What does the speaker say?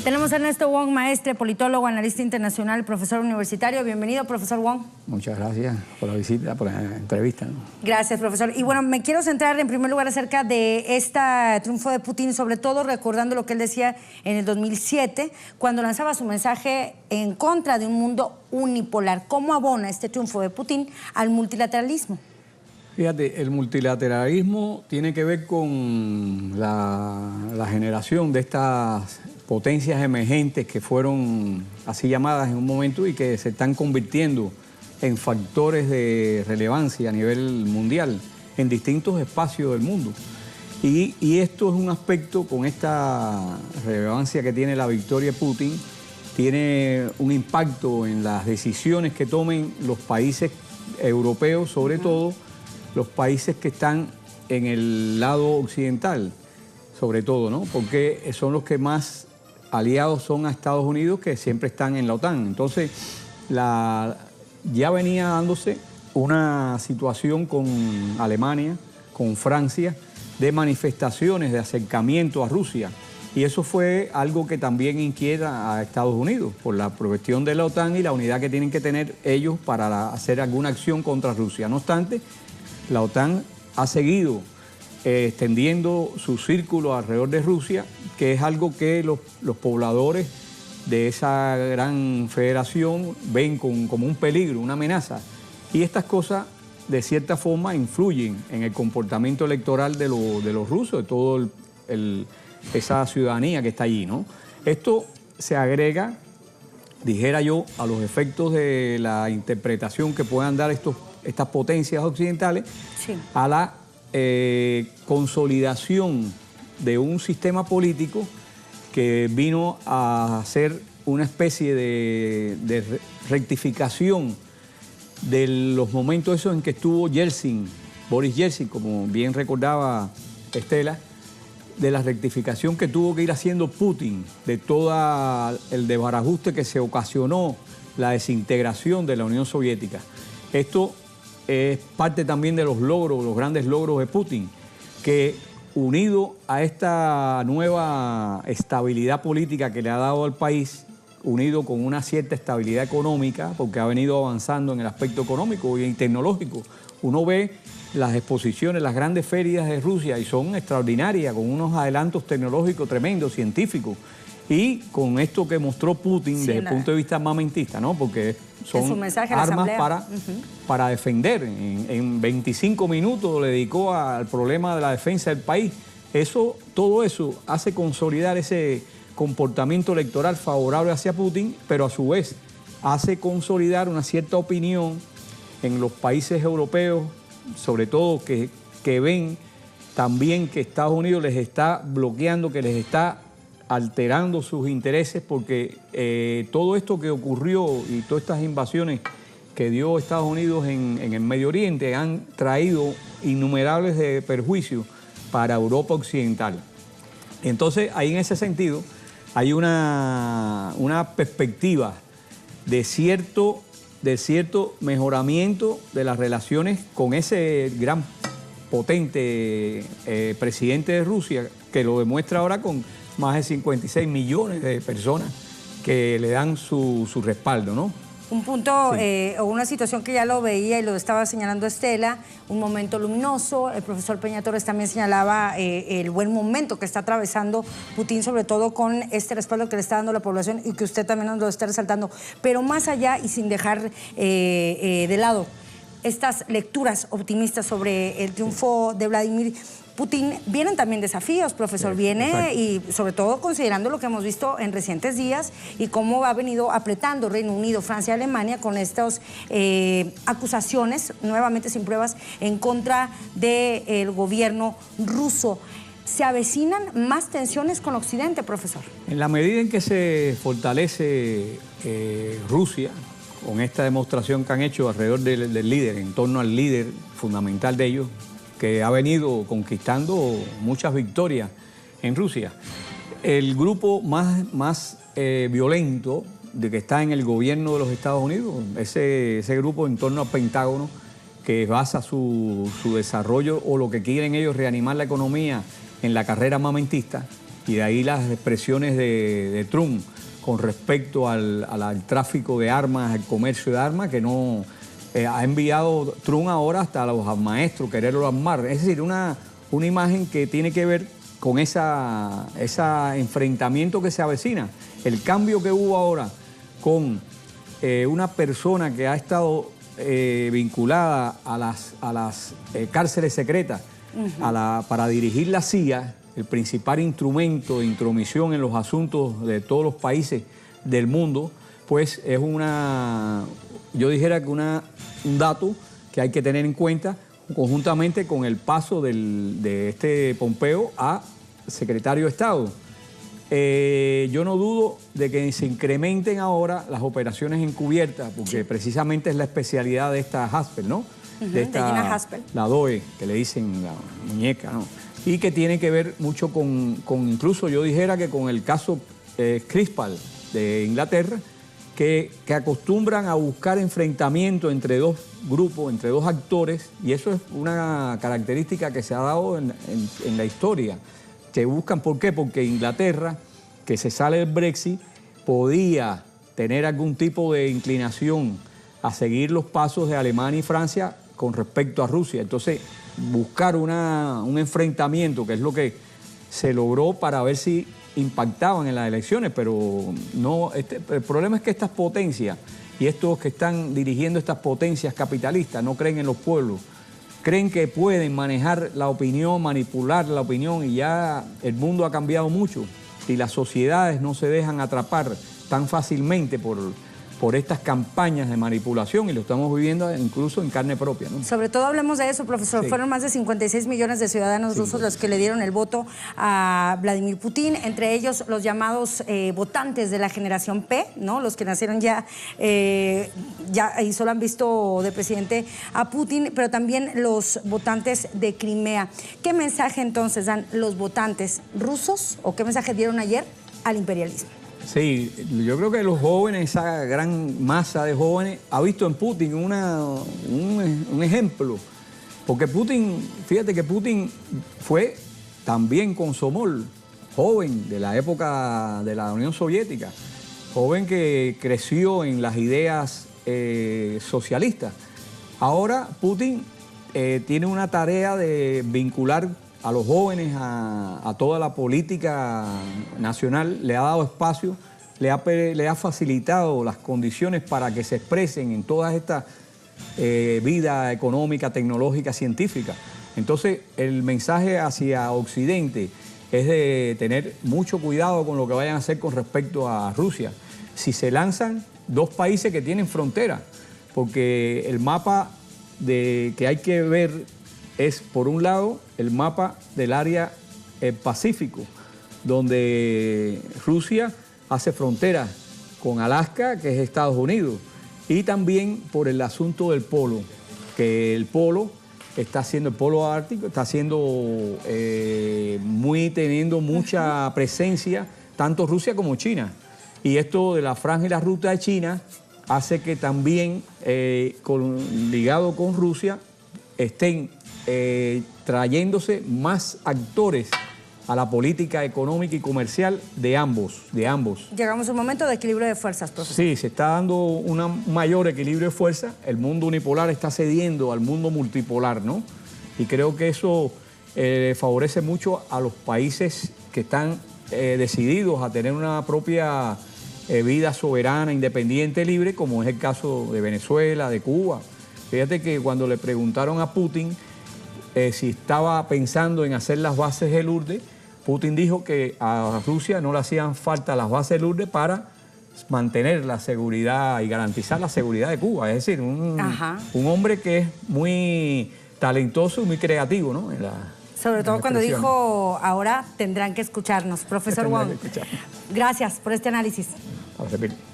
Tenemos a Ernesto Wong, maestre, politólogo, analista internacional, profesor universitario. Bienvenido, profesor Wong. Muchas gracias por la visita, por la entrevista, ¿no? Gracias, profesor. Y bueno, me quiero centrar en primer lugar acerca de este triunfo de Putin, sobre todo recordando lo que él decía en el 2007, cuando lanzaba su mensaje en contra de un mundo unipolar. ¿Cómo abona este triunfo de Putin al multilateralismo? Fíjate, el multilateralismo tiene que ver con la generación de estas potencias emergentes que fueron así llamadas en un momento y que se están convirtiendo en factores de relevancia a nivel mundial en distintos espacios del mundo. Y esto es un aspecto, con esta relevancia que tiene la victoria de Putin, tiene un impacto en las decisiones que tomen los países europeos, sobre todo los países que están en el lado occidental, sobre todo, ¿no? Porque son los que más aliados son a Estados Unidos, que siempre están en la OTAN. Entonces, ya venía dándose una situación con Alemania, con Francia, de manifestaciones de acercamiento a Rusia. Y eso fue algo que también inquieta a Estados Unidos, por la cuestión de la OTAN y la unidad que tienen que tener ellos para hacer alguna acción contra Rusia. No obstante, la OTAN ha seguido extendiendo su círculo alrededor de Rusia, que es algo que los pobladores de esa gran federación ven como un peligro, una amenaza. Y estas cosas, de cierta forma, influyen en el comportamiento electoral de los rusos, de toda esa ciudadanía que está allí, ¿no? Esto se agrega, dijera yo, a los efectos de la interpretación que puedan dar estas potencias occidentales, sí, a la consolidación de un sistema político que vino a ser una especie de rectificación de los momentos esos en que estuvo Yeltsin, Boris Yeltsin, como bien recordaba Estela, de la rectificación que tuvo que ir haciendo Putin, de todo el desbarajuste que se ocasionó, la desintegración de la Unión Soviética. Esto es parte también de los logros, los grandes logros de Putin, que unido a esta nueva estabilidad política que le ha dado al país, unido con una cierta estabilidad económica, porque ha venido avanzando en el aspecto económico y tecnológico. Uno ve las exposiciones, las grandes ferias de Rusia y son extraordinarias, con unos adelantos tecnológicos tremendos, científicos. Y con esto que mostró Putin, sí, desde el punto de vista armamentista, ¿no? Porque son armas para defender. En 25 minutos le dedicó al problema de la defensa del país. Todo eso hace consolidar ese comportamiento electoral favorable hacia Putin, pero a su vez hace consolidar una cierta opinión en los países europeos, sobre todo que ven también que Estados Unidos les está bloqueando, que les está alterando sus intereses, porque todo esto que ocurrió y todas estas invasiones que dio Estados Unidos en el Medio Oriente han traído innumerables perjuicios para Europa Occidental. Entonces, ahí en ese sentido hay una perspectiva de cierto mejoramiento de las relaciones con ese gran potente presidente de Rusia, que lo demuestra ahora con más de 56 millones de personas que le dan su respaldo, ¿no? Un punto o una situación que ya lo veía y lo estaba señalando Estela, un momento luminoso. El profesor Peña Torres también señalaba el buen momento que está atravesando Putin, sobre todo con este respaldo que le está dando la población y que usted también nos lo está resaltando. Pero más allá y sin dejar de lado estas lecturas optimistas sobre el triunfo de Vladimir Putin, vienen también desafíos, profesor, viene y sobre todo considerando lo que hemos visto en recientes días y cómo ha venido apretando Reino Unido, Francia, Alemania con estas acusaciones, nuevamente sin pruebas, en contra del gobierno ruso. ¿Se avecinan más tensiones con Occidente, profesor? En la medida en que se fortalece Rusia, con esta demostración que han hecho alrededor del líder, en torno al líder fundamental de ellos, que ha venido conquistando muchas victorias en Rusia. El grupo más violento de que está en el gobierno de los Estados Unidos, ese grupo en torno al Pentágono, que basa su desarrollo o lo que quieren ellos reanimar la economía en la carrera armamentista, y de ahí las expresiones de Trump con respecto al tráfico de armas, al comercio de armas, que no ha enviado Trump ahora hasta a los maestros quererlo armar. Es decir, una imagen que tiene que ver con ese enfrentamiento que se avecina. El cambio que hubo ahora con una persona que ha estado vinculada a las cárceles secretas para dirigir la CIA, el principal instrumento de intromisión en los asuntos de todos los países del mundo, pues es yo dijera que un dato que hay que tener en cuenta conjuntamente con el paso de este Pompeo a secretario de Estado. Yo no dudo de que se incrementen ahora las operaciones encubiertas, porque precisamente es la especialidad de esta Haspel, ¿no? De Gina Haspel. La DOE, que le dicen la muñeca, ¿no? Y que tiene que ver mucho con incluso yo dijera que con el caso Skripal de Inglaterra, que acostumbran a buscar enfrentamiento entre dos grupos, entre dos actores, y eso es una característica que se ha dado en la historia. Que buscan, ¿por qué? Porque Inglaterra, que se sale del Brexit, podía tener algún tipo de inclinación a seguir los pasos de Alemania y Francia con respecto a Rusia. Entonces, buscar un enfrentamiento, que es lo que se logró para ver si impactaban en las elecciones, pero no. El problema es que estas potencias y estos que están dirigiendo estas potencias capitalistas no creen en los pueblos. Creen que pueden manejar la opinión, manipular la opinión, y ya el mundo ha cambiado mucho y las sociedades no se dejan atrapar tan fácilmente por estas campañas de manipulación, y lo estamos viviendo incluso en carne propia, ¿no? Sobre todo hablemos de eso, profesor. Sí. Fueron más de 56 millones de ciudadanos rusos los que le dieron el voto a Vladimir Putin, entre ellos los llamados votantes de la generación P, ¿no? Los que nacieron ya y solo han visto de presidente a Putin, pero también los votantes de Crimea. ¿Qué mensaje entonces dan los votantes rusos, o qué mensaje dieron ayer al imperialismo? Sí, yo creo que los jóvenes, esa gran masa de jóvenes, ha visto en Putin un ejemplo. Porque Putin, fíjate que Putin fue también Komsomol, joven de la época de la Unión Soviética, joven que creció en las ideas socialistas. Ahora Putin tiene una tarea de vincular a los jóvenes, a toda la política nacional, le ha dado espacio, le ha facilitado las condiciones para que se expresen en toda esta vida económica, tecnológica, científica. Entonces, el mensaje hacia Occidente es de tener mucho cuidado con lo que vayan a hacer con respecto a Rusia. Si se lanzan dos países que tienen frontera, porque el mapa que hay que ver es, por un lado, el mapa del área Pacífico, donde Rusia hace frontera con Alaska, que es Estados Unidos, y también por el asunto del polo, que el polo ártico, está siendo teniendo mucha presencia, tanto Rusia como China. Y esto de la franja y la ruta de China hace que también, ligado con Rusia, estén trayéndose más actores a la política económica y comercial de ambos. Llegamos a un momento de equilibrio de fuerzas, profesor. Sí, se está dando un mayor equilibrio de fuerzas. El mundo unipolar está cediendo al mundo multipolar, ¿no? Y creo que eso favorece mucho a los países que están decididos a tener una propia vida soberana, independiente, libre, como es el caso de Venezuela, de Cuba. Fíjate que cuando le preguntaron a Putin si estaba pensando en hacer las bases de Lourdes, Putin dijo que a Rusia no le hacían falta las bases de Lourdes para mantener la seguridad y garantizar la seguridad de Cuba. Es decir, un hombre que es muy talentoso y muy creativo, ¿no? Sobre todo cuando dijo, ahora tendrán que escucharnos. Profesor Wong, gracias por este análisis. A repetir.